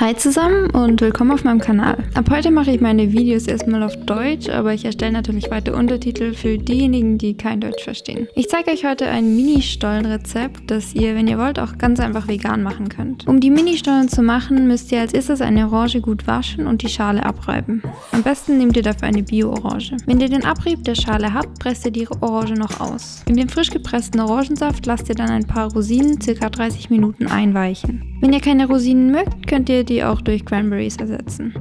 Hi zusammen und willkommen auf meinem Kanal. Ab heute mache ich meine Videos erstmal auf Deutsch, aber ich erstelle natürlich weiter Untertitel für diejenigen, die kein Deutsch verstehen. Ich zeige euch heute ein Mini-Stollen-Rezept, das ihr, wenn ihr wollt, auch ganz einfach vegan machen könnt. Um die Mini-Stollen zu machen, müsst ihr als erstes eine Orange gut waschen und die Schale abreiben. Am besten nehmt ihr dafür eine Bio-Orange. Wenn ihr den Abrieb der Schale habt, presst ihr die Orange noch aus. In den frisch gepressten Orangensaft lasst ihr dann ein paar Rosinen ca. 30 Minuten einweichen. Wenn ihr keine Rosinen mögt, könnt ihr die auch durch Cranberries ersetzen.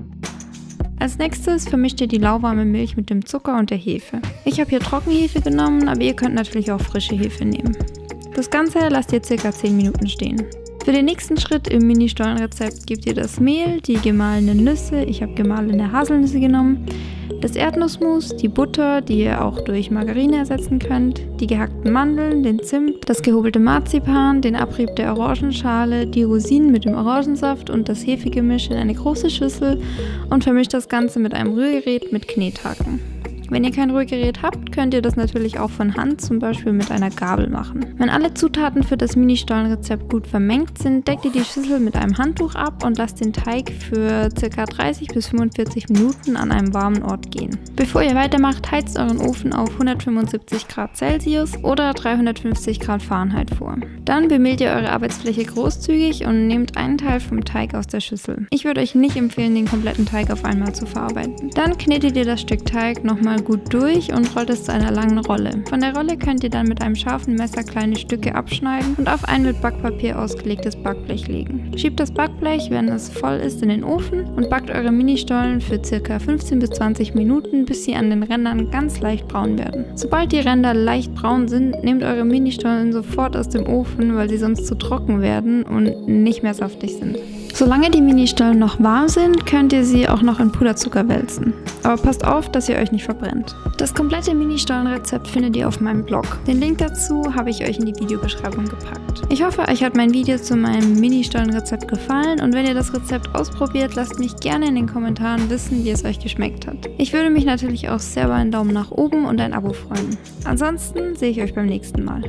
Als nächstes vermischt ihr die lauwarme Milch mit dem Zucker und der Hefe. Ich habe hier Trockenhefe genommen, aber ihr könnt natürlich auch frische Hefe nehmen. Das Ganze lasst ihr ca. 10 Minuten stehen. Für den nächsten Schritt im Mini-Stollen-Rezept gebt ihr das Mehl, die gemahlenen Nüsse, ich habe gemahlene Haselnüsse genommen, das Erdnussmus, die Butter, die ihr auch durch Margarine ersetzen könnt, die gehackten Mandeln, den Zimt, das gehobelte Marzipan, den Abrieb der Orangenschale, die Rosinen mit dem Orangensaft und das Hefegemisch in eine große Schüssel und vermischt das Ganze mit einem Rührgerät mit Knethaken. Wenn ihr kein Rührgerät habt, könnt ihr das natürlich auch von Hand, zum Beispiel mit einer Gabel machen. Wenn alle Zutaten für das Mini-Stollen-Rezept gut vermengt sind, deckt ihr die Schüssel mit einem Handtuch ab und lasst den Teig für ca. 30 bis 45 Minuten an einem warmen Ort gehen. Bevor ihr weitermacht, heizt euren Ofen auf 175 Grad Celsius oder 350 Grad Fahrenheit vor. Dann bemehlt ihr eure Arbeitsfläche großzügig und nehmt einen Teil vom Teig aus der Schüssel. Ich würde euch nicht empfehlen, den kompletten Teig auf einmal zu verarbeiten. Dann knetet ihr das Stück Teig nochmal gut durch und rollt es zu einer langen Rolle. Von der Rolle könnt ihr dann mit einem scharfen Messer kleine Stücke abschneiden und auf ein mit Backpapier ausgelegtes Backblech legen. Schiebt das Backblech, wenn es voll ist, in den Ofen und backt eure Mini-Stollen für ca. 15 bis 20 Minuten, bis sie an den Rändern ganz leicht braun werden. Sobald die Ränder leicht braun sind, nehmt eure Mini-Stollen sofort aus dem Ofen, weil sie sonst zu trocken werden und nicht mehr saftig sind. Solange die Mini-Stollen noch warm sind, könnt ihr sie auch noch in Puderzucker wälzen. Aber passt auf, dass ihr euch nicht verbrennt. Das komplette Mini-Stollen-Rezept findet ihr auf meinem Blog. Den Link dazu habe ich euch in die Videobeschreibung gepackt. Ich hoffe, euch hat mein Video zu meinem Mini-Stollen-Rezept gefallen und wenn ihr das Rezept ausprobiert, lasst mich gerne in den Kommentaren wissen, wie es euch geschmeckt hat. Ich würde mich natürlich auch sehr über einen Daumen nach oben und ein Abo freuen. Ansonsten sehe ich euch beim nächsten Mal.